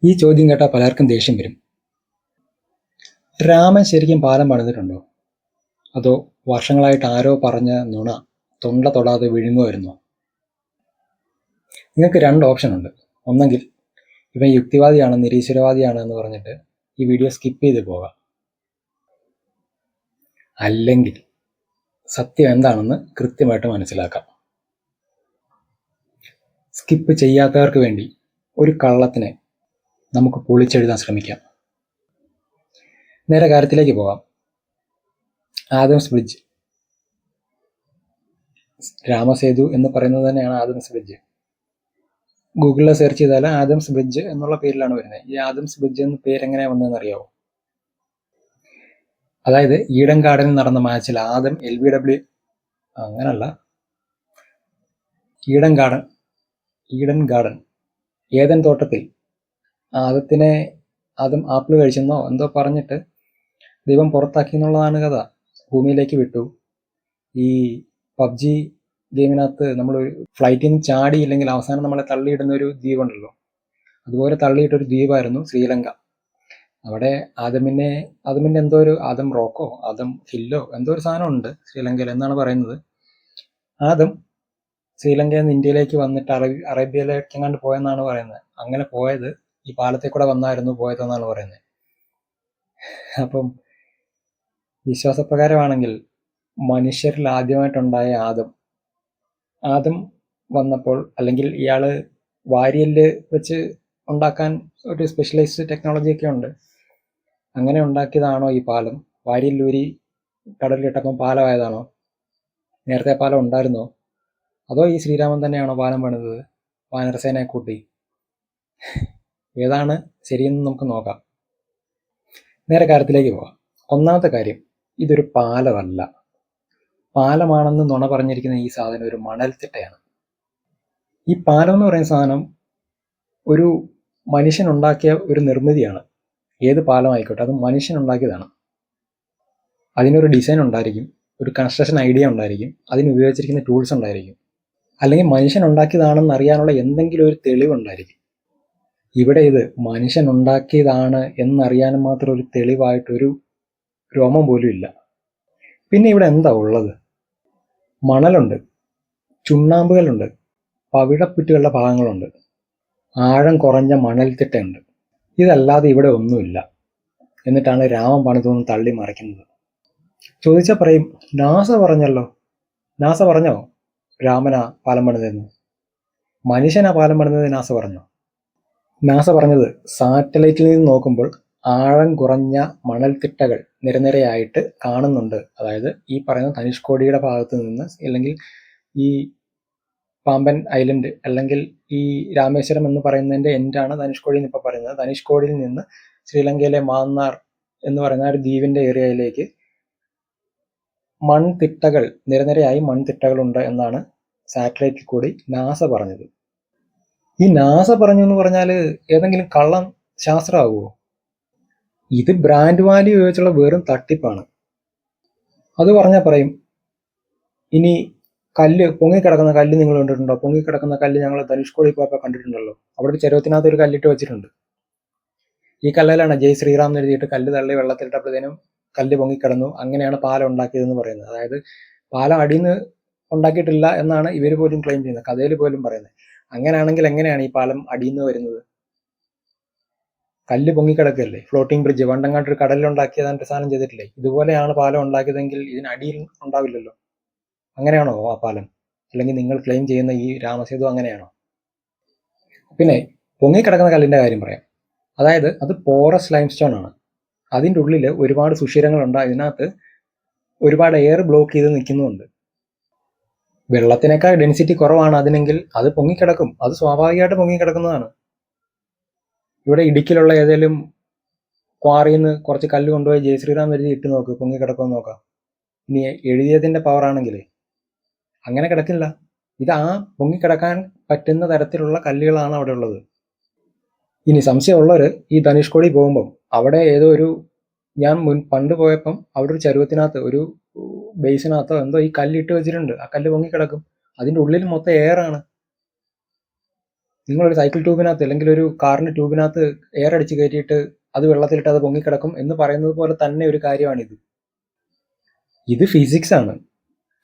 ഈ ചോദ്യം കേട്ടാൽ പലർക്കും ദേഷ്യം വരും. രാമൻ ശരിക്കും പാലം പണിതിട്ടുണ്ടോ? അതോ വർഷങ്ങളായിട്ട് ആരോ പറഞ്ഞ നുണ തൊണ്ട തൊടാതെ വിഴുങ്ങുമായിരുന്നോ? നിങ്ങൾക്ക് രണ്ട് ഓപ്ഷൻ ഉണ്ട്. ഒന്നെങ്കിൽ ഇവൻ യുക്തിവാദിയാണ്, നിരീശ്വരവാദിയാണ് എന്ന് പറഞ്ഞിട്ട് ഈ വീഡിയോ സ്കിപ്പ് ചെയ്ത് പോകാം. അല്ലെങ്കിൽ സത്യം എന്താണെന്ന് കൃത്യമായിട്ട് മനസ്സിലാക്കാം. സ്കിപ്പ് ചെയ്യാത്തവർക്ക് വേണ്ടി ഒരു കള്ളത്തിനെ നമുക്ക് പൊളിച്ചെഴുതാൻ ശ്രമിക്കാം. നേരെ കാര്യത്തിലേക്ക് പോകാം. ആദംസ് ബ്രിഡ്ജ്, രാമസേതു എന്ന് പറയുന്നത് തന്നെയാണ് ആദംസ് ബ്രിഡ്ജ്. ഗൂഗിളിൽ സെർച്ച് ചെയ്താൽ ആദംസ് ബ്രിഡ്ജ് എന്നുള്ള പേരിലാണ് വരുന്നത്. ഈ ആദംസ് ബ്രിഡ്ജ് എന്ന പേരെങ്ങനെയാണ് വന്നതെന്ന് അറിയാവോ? അതായത് ഈഡൻ ഗാർഡനിൽ നടന്ന മാച്ചിൽ ആദം LBW അങ്ങനല്ല, ഈഡൻ ഗാർഡൻ ഏദൻ തോട്ടത്തിൽ ആദം ആപ്പിൾ കഴിച്ചെന്നോ എന്തോ പറഞ്ഞിട്ട് ദൈവം പുറത്താക്കി എന്നുള്ളതാണ് കഥ. ഭൂമിയിലേക്ക് വിട്ടു. ഈ പബ്ജി ഗെയിമിനകത്ത് നമ്മൾ ഫ്ലൈറ്റിൽ നിന്ന് ചാടിയില്ലെങ്കിൽ അവസാനം നമ്മളെ തള്ളിയിടുന്ന ഒരു ദ്വീപുണ്ടല്ലോ, അതുപോലെ തള്ളിയിട്ടൊരു ദ്വീപായിരുന്നു ശ്രീലങ്ക. അവിടെ ആദമിന്റെ എന്തോ ഒരു ആദം റോക്കോ ആദം ഹില്ലോ എന്തോ ഒരു സാധനം ഉണ്ട് ശ്രീലങ്കയിൽ എന്നാണ് പറയുന്നത്. ആദം ശ്രീലങ്കയിൽ നിന്ന് ഇന്ത്യയിലേക്ക് വന്നിട്ട് അറേബ്യയിലേക്ക് എങ്ങാണ്ട് പോയെന്നാണ് പറയുന്നത്. അങ്ങനെ പോയത് ഈ പാലത്തെ കൂടെ വന്നായിരുന്നു പോയതെന്നാണ് പറയുന്നത്. അപ്പം വിശ്വാസപ്രകാരമാണെങ്കിൽ മനുഷ്യരിൽ ആദ്യമായിട്ടുണ്ടായ ആദം വന്നപ്പോൾ, അല്ലെങ്കിൽ ഇയാള് വാരിയല് വെച്ച് ഉണ്ടാക്കാൻ ഒരു സ്പെഷ്യലൈസ്ഡ് ടെക്നോളജി ഒക്കെ ഉണ്ട്. അങ്ങനെ ഉണ്ടാക്കിയതാണോ ഈ പാലം? വാരിയല്ലൂരി കടലിലിട്ടപ്പം പാലമായതാണോ? നേരത്തെ പാലം ഉണ്ടായിരുന്നോ? അതോ ഈ ശ്രീരാമൻ തന്നെയാണോ പാലം പണിതത് വാനരസേനയെ കൂട്ടി? ഏതാണ് ശരിയെന്ന് നമുക്ക് നോക്കാം. നേരെ കാര്യത്തിലേക്ക് പോകാം. ഒന്നാമത്തെ കാര്യം, ഇതൊരു പാലമല്ല. പാലമാണെന്ന് നുണ പറഞ്ഞിരിക്കുന്ന ഈ സാധനം ഒരു മണൽത്തിട്ടയാണ്. ഈ പാലം എന്ന് പറയുന്ന സാധനം ഒരു മനുഷ്യനുണ്ടാക്കിയ ഒരു നിർമ്മിതിയാണ്. ഏത് പാലം ആയിക്കോട്ടെ, അത് മനുഷ്യനുണ്ടാക്കിയതാണ്. അതിനൊരു ഡിസൈൻ ഉണ്ടായിരിക്കും, ഒരു കൺസ്ട്രക്ഷൻ ഐഡിയ ഉണ്ടായിരിക്കും, അതിന് ഉപയോഗിച്ചിരിക്കുന്ന ടൂൾസ് ഉണ്ടായിരിക്കും, അല്ലെങ്കിൽ മനുഷ്യൻ ഉണ്ടാക്കിയതാണെന്ന് അറിയാനുള്ള എന്തെങ്കിലും ഒരു തെളിവുണ്ടായിരിക്കും. ഇവിടെ ഇത് മനുഷ്യൻ ഉണ്ടാക്കിയതാണ് എന്നറിയാനും മാത്രം ഒരു തെളിവായിട്ടൊരു രോമം പോലും ഇല്ല. പിന്നെ ഇവിടെ എന്താ ഉള്ളത്? മണലുണ്ട്, ചുണ്ണാമ്പുകളുണ്ട്, പവിഴപ്പുറ്റുകളുടെ ഭാഗങ്ങളുണ്ട്, ആഴം കുറഞ്ഞ മണൽത്തിട്ടയുണ്ട്. ഇതല്ലാതെ ഇവിടെ ഒന്നുമില്ല. എന്നിട്ടാണ് രാമൻ പണിതൊന്ന് തള്ളി മറിക്കുന്നത്. ചോദിച്ചാൽ പറയും, നാസ പറഞ്ഞല്ലോ. നാസ പറഞ്ഞോ രാമനാ പാലം പണിതെന്ന്? മനുഷ്യനാ പാലം പണിതത് നാസ പറഞ്ഞോ? നാസ പറഞ്ഞത് സാറ്റലൈറ്റിൽ നിന്ന് നോക്കുമ്പോൾ ആഴം കുറഞ്ഞ മണൽത്തിട്ടകൾ നിരനിരയായിട്ട് കാണുന്നുണ്ട്. അതായത് ഈ പറയുന്ന ധനുഷ്കോടിയുടെ ഭാഗത്ത് നിന്ന്, അല്ലെങ്കിൽ ഈ പാമ്പൻ ഐലൻഡ്, അല്ലെങ്കിൽ ഈ രാമേശ്വരം എന്ന് പറയുന്നതിന്റെ എൻഡാണ് ധനുഷ്കോടി എന്ന് ഇപ്പൊ പറയുന്നത്. ധനുഷ്കോടിയിൽ നിന്ന് ശ്രീലങ്കയിലെ മാന്നാർ എന്ന് പറയുന്ന ഒരു ദ്വീപിന്റെ ഏരിയയിലേക്ക് മൺതിട്ടകൾ, നിരനിരയായി മൺതിട്ടകളുണ്ട് എന്നാണ് സാറ്റലൈറ്റിൽ കൂടി നാസ പറഞ്ഞത്. ഈ നാസ പറഞ്ഞു എന്ന് പറഞ്ഞാൽ ഏതെങ്കിലും കള്ളം ശാസ്ത്രമാകുമോ? ഇത് ബ്രാൻഡ് വാല്യൂ ഉപയോഗിച്ചുള്ള വെറും തട്ടിപ്പാണ്. അത് പറഞ്ഞാൽ പറയും, ഇനി പൊങ്ങിക്കിടക്കുന്ന കല്ല് നിങ്ങൾ കണ്ടിട്ടുണ്ടോ? പൊങ്ങിക്കിടക്കുന്ന കല്ല് ഞങ്ങൾ ധനുഷ്കോടി പോയപ്പോൾ കണ്ടിട്ടുണ്ടല്ലോ. അവിടെ ഒരു ചെരുവത്തിനകത്ത് ഒരു കല്ലിട്ട് വെച്ചിട്ടുണ്ട്. ഈ കല്ലിലാണ് ജയ് ശ്രീറാം എന്ന് എഴുതിയിട്ട് കല്ല് തള്ളി വെള്ളത്തിലിട്ടപ്പോഴത്തേനും കല്ല് പൊങ്ങിക്കിടന്നു. അങ്ങനെയാണ് പാലം ഉണ്ടാക്കിയതെന്ന് പറയുന്നത്. അതായത് പാലം അടിയിൽ നിന്ന് ഉണ്ടാക്കിയിട്ടില്ല എന്നാണ് ഇവർ പോലും ക്ലെയിം ചെയ്യുന്നത്, കഥയിൽ പോലും പറയുന്നത്. അങ്ങനെയാണെങ്കിൽ എങ്ങനെയാണ് ഈ പാലം അടിയിൽ നിന്ന് വരുന്നത്? കല്ല് പൊങ്ങിക്കിടക്കല്ലേ. ഫ്ലോട്ടിംഗ് ബ്രിഡ്ജ് പണ്ടങ്ങാണ്ട് ഒരു കടലിലുണ്ടാക്കിയതാണ്ട് സാധനം ചെയ്തിട്ടില്ലേ? ഇതുപോലെയാണ് പാലം ഉണ്ടാക്കിയതെങ്കിൽ ഇതിനടിയിൽ ഉണ്ടാവില്ലല്ലോ. അങ്ങനെയാണോ ആ പാലം? അല്ലെങ്കിൽ നിങ്ങൾ ക്ലെയിം ചെയ്യുന്ന ഈ രാമസേതു അങ്ങനെയാണോ? പിന്നെ പൊങ്ങിക്കിടക്കുന്ന കല്ലിന്റെ കാര്യം പറയാം. അതായത് അത് പോറസ് ലൈംസ്റ്റോൺ ആണ്. അതിൻ്റെ ഉള്ളിൽ ഒരുപാട് സുഷിരങ്ങളുണ്ട്. അതിനകത്ത് ഒരുപാട് എയർ ബ്ലോക്ക് ചെയ്ത് നിൽക്കുന്നുണ്ട്. വെള്ളത്തിനേക്കാൾ ഡെൻസിറ്റി കുറവാണ് അതിനെങ്കിൽ അത് പൊങ്ങിക്കിടക്കും. അത് സ്വാഭാവികമായിട്ട് പൊങ്ങിക്കിടക്കുന്നതാണ്. ഇവിടെ ഇടുക്കിയിലുള്ള ഏതെങ്കിലും ക്വാറിയിൽ നിന്ന് കുറച്ച് കല്ല് കൊണ്ടുപോയി ജയ് ശ്രീറാം എഴുതി ഇട്ട് നോക്ക്, പൊങ്ങിക്കിടക്കുമെന്ന് നോക്കാം. ഇനി എഴുതിയതിന്റെ പവർ ആണെങ്കിൽ അങ്ങനെ കിടക്കില്ല. ഇത് ആ പൊങ്ങിക്കിടക്കാൻ പറ്റുന്ന തരത്തിലുള്ള കല്ലുകളാണ് അവിടെ ഉള്ളത്. ഇനി സംശയമുള്ളവർ ഈ ധനുഷ്കോടി പോകുമ്പം അവിടെ ഏതോ ഒരു, ഞാൻ പണ്ട് പോയപ്പം അവിടെ ഒരു ചരുവത്തിനകത്ത് ഒരു ബേസിനകത്തോ എന്തോ ഈ കല്ലിട്ട് വെച്ചിട്ടുണ്ട്. ആ കല്ല് പൊങ്ങിക്കിടക്കും. അതിൻ്റെ ഉള്ളിൽ മൊത്തം എയറാണ്. നിങ്ങളൊരു സൈക്കിൾ ട്യൂബിനകത്ത് അല്ലെങ്കിൽ ഒരു കാറിൻ്റെ ട്യൂബിനകത്ത് എയർ അടിച്ച് കയറ്റിയിട്ട് അത് വെള്ളത്തിലിട്ട് അത് പൊങ്ങിക്കിടക്കും എന്ന് പറയുന്നത് പോലെ തന്നെ ഒരു കാര്യമാണിത്. ഇത് ഫിസിക്സ് ആണ്.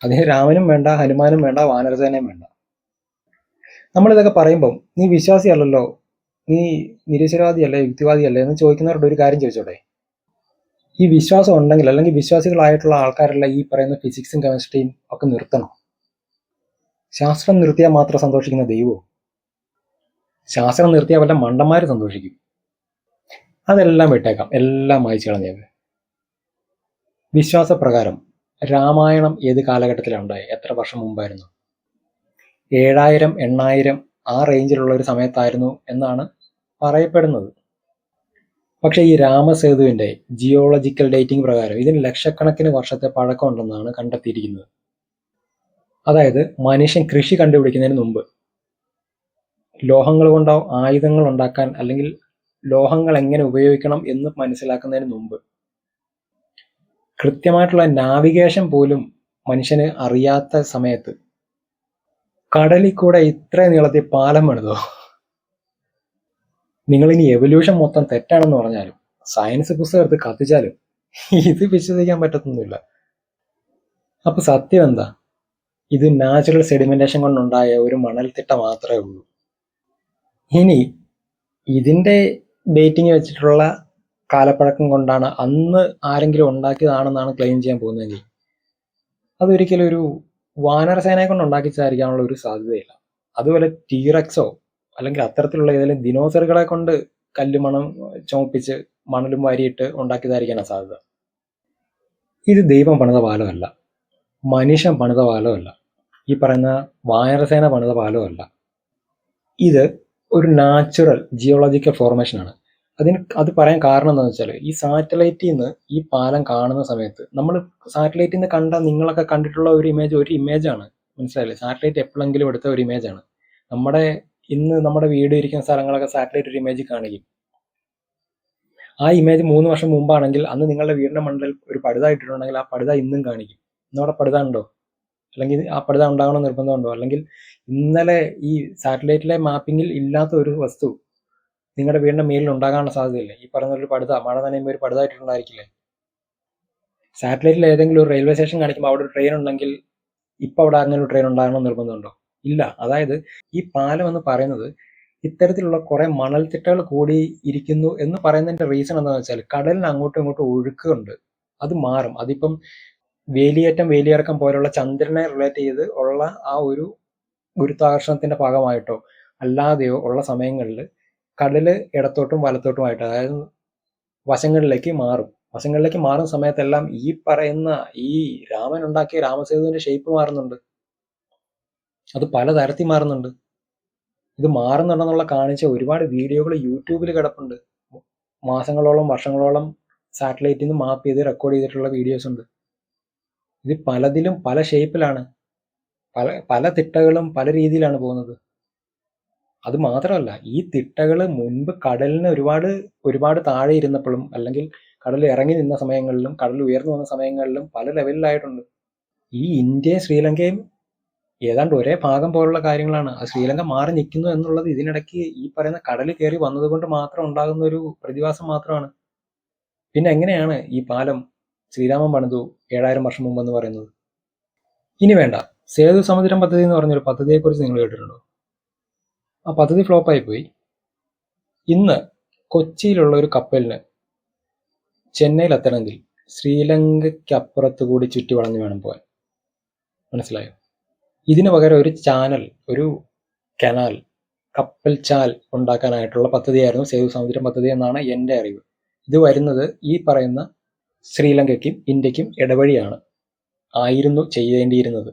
അതിന് രാമനും വേണ്ട, ഹനുമാനും വേണ്ട, വാനരസേനയും വേണ്ട. നമ്മളിതൊക്കെ പറയുമ്പം നീ വിശ്വാസിയല്ലല്ലോ, നീ നിരീശ്വരവാദിയല്ലേ, യുക്തിവാദിയല്ലേ എന്ന് ചോദിക്കുന്നവരോട് ഒരു കാര്യം ചോദിച്ചോട്ടെ. ഈ വിശ്വാസം ഉണ്ടെങ്കിൽ അല്ലെങ്കിൽ വിശ്വാസികളായിട്ടുള്ള ആൾക്കാരെല്ലാം ഈ പറയുന്ന ഫിസിക്സും കെമിസ്ട്രിയും ഒക്കെ നിർത്തണം. ശാസ്ത്രം നിർത്തിയാൽ മാത്രം സന്തോഷിക്കുന്ന ദൈവമോ? ശാസ്ത്രം നിർത്തിയാൽ വല്ല മണ്ടന്മാർ സന്തോഷിക്കും. അതെല്ലാം വിട്ടേക്കാം, എല്ലാം വായിച്ചു കളഞ്ഞേക്ക്. വിശ്വാസപ്രകാരം രാമായണം ഏത് കാലഘട്ടത്തിലാണ് ഉണ്ടായത്? എത്ര വർഷം മുമ്പായിരുന്നു? 7000, 8000 ആ റേഞ്ചിലുള്ള ഒരു സമയത്തായിരുന്നു എന്നാണ് പറയപ്പെടുന്നത്. പക്ഷേ ഈ രാമസേതുവിൻ്റെ ജിയോളജിക്കൽ ഡേറ്റിംഗ് പ്രകാരം ഇതിന് ലക്ഷക്കണക്കിന് വർഷത്തെ പഴക്കമുണ്ടെന്നാണ് കണ്ടെത്തിയിരിക്കുന്നത്. അതായത് മനുഷ്യൻ കൃഷി കണ്ടുപിടിക്കുന്നതിന് മുമ്പ്, ലോഹങ്ങൾ കൊണ്ടോ ആയുധങ്ങൾ ഉണ്ടാക്കാൻ അല്ലെങ്കിൽ ലോഹങ്ങൾ എങ്ങനെ ഉപയോഗിക്കണം എന്ന് മനസ്സിലാക്കുന്നതിന് മുമ്പ്, കൃത്യമായിട്ടുള്ള നാവിഗേഷൻ പോലും മനുഷ്യന് അറിയാത്ത സമയത്ത് കടലിൽ കൂടെ ഇത്ര നീളത്തിൽ പാലം പണിതോ? നിങ്ങളിനി എവല്യൂഷൻ മൊത്തം തെറ്റാണെന്ന് പറഞ്ഞാലും സയൻസ് പുസ്തകം എടുത്ത് കത്തിച്ചാലും ഇത് വിശ്വസിക്കാൻ പറ്റത്തൊന്നുമില്ല. അപ്പൊ സത്യം എന്താ? ഇത് നാച്ചുറൽ സെഡിമെന്റേഷൻ കൊണ്ടുണ്ടായ ഒരു മണൽത്തിട്ട മാത്രമേ ഉള്ളൂ. ഇനി ഇതിന്റെ ഡേറ്റിംഗ് വെച്ചിട്ടുള്ള കാലപ്പഴക്കം കൊണ്ടാണ് അന്ന് ആരെങ്കിലും ഉണ്ടാക്കിയതാണെന്നാണ് ക്ലെയിം ചെയ്യാൻ പോകുന്നതെങ്കിൽ അതൊരിക്കലും ഒരു വാനരസേനയെ കൊണ്ട് ഉണ്ടാക്കിച്ചതായിരിക്കാനുള്ള ഒരു സാധ്യതയില്ല. അതുപോലെ ടീറക്സോ അല്ലെങ്കിൽ അത്തരത്തിലുള്ള ഏതെങ്കിലും ദിനോസറുകളെ കൊണ്ട് കല്ലുമണം ചുമപ്പിച്ച് മണലും വാരിയിട്ട് ഉണ്ടാക്കിയതായിരിക്കാനാണ് സാധ്യത. ഇത് ദൈവം പണിത പാലമല്ല, മനുഷ്യൻ പണിത പാലമല്ല, ഈ പറയുന്ന വാനരസേന പണിത പാലമല്ല. ഇത് ഒരു നാച്ചുറൽ ജിയോളജിക്കൽ ഫോർമേഷനാണ്. അത് പറയാൻ കാരണം എന്താണെന്ന് വെച്ചാൽ, ഈ സാറ്റലൈറ്റിൽ നിന്ന് ഈ പാലം കാണുന്ന സമയത്ത് നമ്മൾ സാറ്റലൈറ്റിൽ നിന്ന് കണ്ട നിങ്ങളൊക്കെ കണ്ടിട്ടുള്ള ഒരു ഇമേജാണ്, മനസ്സിലായില്ലേ? സാറ്റലൈറ്റ് എപ്പോഴെങ്കിലും എടുത്ത ഒരു ഇമേജാണ്. ഇന്ന് നമ്മുടെ വീട് ഇരിക്കുന്ന സ്ഥലങ്ങളൊക്കെ സാറ്റലൈറ്റ് ഒരു ഇമേജ് കാണിക്കും. ആ ഇമേജ് 3 വർഷം മുമ്പാണെങ്കിൽ അന്ന് നിങ്ങളുടെ വീടിന്റെ മണ്ടയിൽ ഒരു പടുത ഇട്ടിട്ടുണ്ടെങ്കിൽ ആ പടുത ഇന്നും കാണിക്കും. ഇന്നവിടെ പടുത ഉണ്ടോ? അല്ലെങ്കിൽ ആ പടുത ഉണ്ടാകണം നിർബന്ധമുണ്ടോ? അല്ലെങ്കിൽ ഇന്നലെ ഈ സാറ്റലൈറ്റിലെ മാപ്പിങ്ങിൽ ഇല്ലാത്ത ഒരു വസ്തു നിങ്ങളുടെ വീടിന്റെ മേലിൽ ഉണ്ടാകാനുള്ള സാധ്യതയില്ലേ? ഈ പറഞ്ഞ ഒരു പടുത, മഴ നനയുമ്പോൾ ഒരു പടുത ഇട്ടിട്ടുണ്ടായിരിക്കില്ലേ? സാറ്റലൈറ്റിൽ ഏതെങ്കിലും ഒരു റെയിൽവേ സ്റ്റേഷൻ കാണിക്കുമ്പോൾ അവിടെ ഒരു ട്രെയിൻ ഉണ്ടെങ്കിൽ ഇപ്പം അവിടെ അങ്ങനെ ഒരു ട്രെയിൻ ഉണ്ടാകണം നിർബന്ധമുണ്ടോ? ഇല്ല. അതായത് ഈ പാലം എന്ന് പറയുന്നത് ഇത്തരത്തിലുള്ള കുറെ മണൽത്തിട്ടകൾ കൂടി ഇരിക്കുന്നു എന്ന് പറയുന്നതിന്റെ റീസൺ എന്താണെന്ന് വെച്ചാൽ, കടലിന് അങ്ങോട്ടും ഇങ്ങോട്ടും ഒഴുക്കുണ്ട്. അത് മാറും. അതിപ്പം വേലിയേറ്റം വേലിയിറക്കം പോലുള്ള ചന്ദ്രനെ റിലേറ്റ് ചെയ്ത് ഉള്ള ആ ഒരു ഗുരുത്വാകർഷണത്തിന്റെ ഭാഗമായിട്ടോ അല്ലാതെയോ ഉള്ള സമയങ്ങളിൽ കടല് ഇടത്തോട്ടും വലത്തോട്ടുമായിട്ട്, അതായത് വശങ്ങളിലേക്ക് മാറും. വശങ്ങളിലേക്ക് മാറുന്ന സമയത്തെല്ലാം ഈ പറയുന്ന ഈ രാമൻ ഉണ്ടാക്കിയ രാമസേതുവിന്റെ ഷേപ്പ് മാറുന്നുണ്ട്. അത് പലതരത്തിൽ മാറുന്നുണ്ട്. ഇത് മാറുന്നുണ്ടെന്നുള്ള കാണിച്ച ഒരുപാട് വീഡിയോകൾ യൂട്യൂബിൽ കിടപ്പുണ്ട്. മാസങ്ങളോളം വർഷങ്ങളോളം സാറ്റലൈറ്റിൽ നിന്ന് മാപ്പ് ചെയ്ത് റെക്കോർഡ് ചെയ്തിട്ടുള്ള വീഡിയോസ് ഉണ്ട്. ഇത് പലതിലും പല ഷേപ്പിലാണ്, പല തിട്ടകളും പല രീതിയിലാണ് പോകുന്നത്. അത് മാത്രമല്ല, ഈ തിട്ടകൾ മുൻപ് കടലിന് ഒരുപാട് താഴെ ഇരുന്നപ്പോഴും അല്ലെങ്കിൽ കടൽ ഇറങ്ങി നിന്ന സമയങ്ങളിലും കടൽ ഉയർന്നു വന്ന സമയങ്ങളിലും പല ലെവലിലായിട്ടുണ്ട്. ഈ ഇന്ത്യയും ശ്രീലങ്കയും ഏതാണ്ട് ഒരേ ഭാഗം പോലുള്ള കാര്യങ്ങളാണ്. ആ ശ്രീലങ്ക മാറി നിൽക്കുന്നു എന്നുള്ളത് ഇതിനിടയ്ക്ക് ഈ പറയുന്ന കടൽ കയറി വന്നതുകൊണ്ട് മാത്രം ഉണ്ടാകുന്ന ഒരു പ്രതിഭാസം മാത്രമാണ്. പിന്നെ എങ്ങനെയാണ് ഈ പാലം ശ്രീരാമൻ പണിതു 7000 വർഷം മുമ്പെന്ന് പറയുന്നത്? ഇനി വേണ്ട, സേതു സമുദ്രം പദ്ധതി എന്ന് പറഞ്ഞൊരു പദ്ധതിയെക്കുറിച്ച് നിങ്ങൾ കേട്ടിട്ടുണ്ടോ? ആ പദ്ധതി ഫ്ലോപ്പായി പോയി. ഇന്ന് കൊച്ചിയിലുള്ള ഒരു കപ്പലിന് ചെന്നൈയിൽ എത്തണമെങ്കിൽ ശ്രീലങ്കയ്ക്കപ്പുറത്ത് കൂടി ചുറ്റി വളഞ്ഞു വേണം പോകാൻ. മനസ്സിലായോ? ഇതിനു പകരം ഒരു ചാനൽ, ഒരു കനാൽ, കപ്പൽ ചാൽ ഉണ്ടാക്കാനായിട്ടുള്ള പദ്ധതിയായിരുന്നു സേതു സമുദ്രം പദ്ധതി എന്നാണ് എൻ്റെ അറിവ്. ഇത് വരുന്നത് ഈ പറയുന്ന ശ്രീലങ്കയ്ക്കും ഇന്ത്യക്കും ഇടവഴിയാണ് ആയിരുന്നു ചെയ്യേണ്ടിയിരുന്നത്.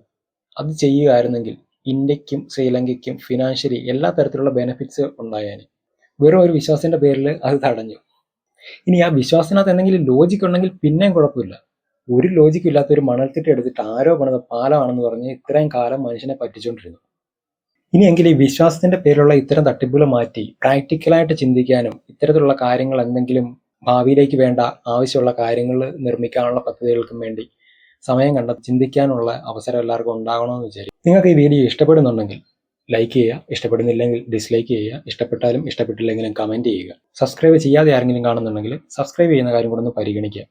അത് ചെയ്യുകയായിരുന്നെങ്കിൽ ഇന്ത്യക്കും ശ്രീലങ്കയ്ക്കും ഫിനാൻഷ്യലി എല്ലാ തരത്തിലുള്ള ബെനിഫിറ്റ്സ് ഉണ്ടായേനെ. വെറും ഒരു വിശ്വാസത്തിന്റെ പേരിൽ അത് തടഞ്ഞു. ഇനി ആ വിശ്വാസത്തിനകത്ത് എന്തെങ്കിലും ലോജിക്ക് ഉണ്ടെങ്കിൽ പിന്നെയും കുഴപ്പമില്ല. ഒരു ലോജിക്കും ഇല്ലാത്ത ഒരു മണൽത്തിട്ട് എടുത്തിട്ട് ആരോ പണിത പാലമാണെന്ന് പറഞ്ഞ് ഇത്രയും കാലം മനുഷ്യനെ പറ്റിച്ചുകൊണ്ടിരുന്നു. ഇനിയെങ്കിലും ഈ വിശ്വാസത്തിന്റെ പേരിലുള്ള ഇത്തരം തട്ടിപ്പുകൾ മാറ്റി പ്രാക്ടിക്കലായിട്ട് ചിന്തിക്കാനും ഇത്തരത്തിലുള്ള കാര്യങ്ങൾ എന്തെങ്കിലും ഭാവിയിലേക്ക് വേണ്ട ആവശ്യമുള്ള കാര്യങ്ങൾ നിർമ്മിക്കാനുള്ള പദ്ധതികൾക്കും വേണ്ടി സമയം കണ്ടെത്തി ചിന്തിക്കാനുള്ള അവസരം എല്ലാവർക്കും ഉണ്ടാകണമെന്ന് വിചാരിക്കും. നിങ്ങൾക്ക് ഈ വീഡിയോ ഇഷ്ടപ്പെടുന്നുണ്ടെങ്കിൽ ലൈക്ക് ചെയ്യുക, ഇഷ്ടപ്പെടുന്നില്ലെങ്കിൽ ഡിസ്ലൈക്ക് ചെയ്യുക, ഇഷ്ടപ്പെട്ടാലും ഇഷ്ടപ്പെട്ടില്ലെങ്കിലും കമൻറ്റ് ചെയ്യുക. സബ്സ്ക്രൈബ് ചെയ്യാതെ ആരെങ്കിലും കാണുന്നുണ്ടെങ്കിൽ സബ്സ്ക്രൈബ് ചെയ്യുന്ന കാര്യം കൂടെ ഒന്ന് പരിഗണിക്കുക.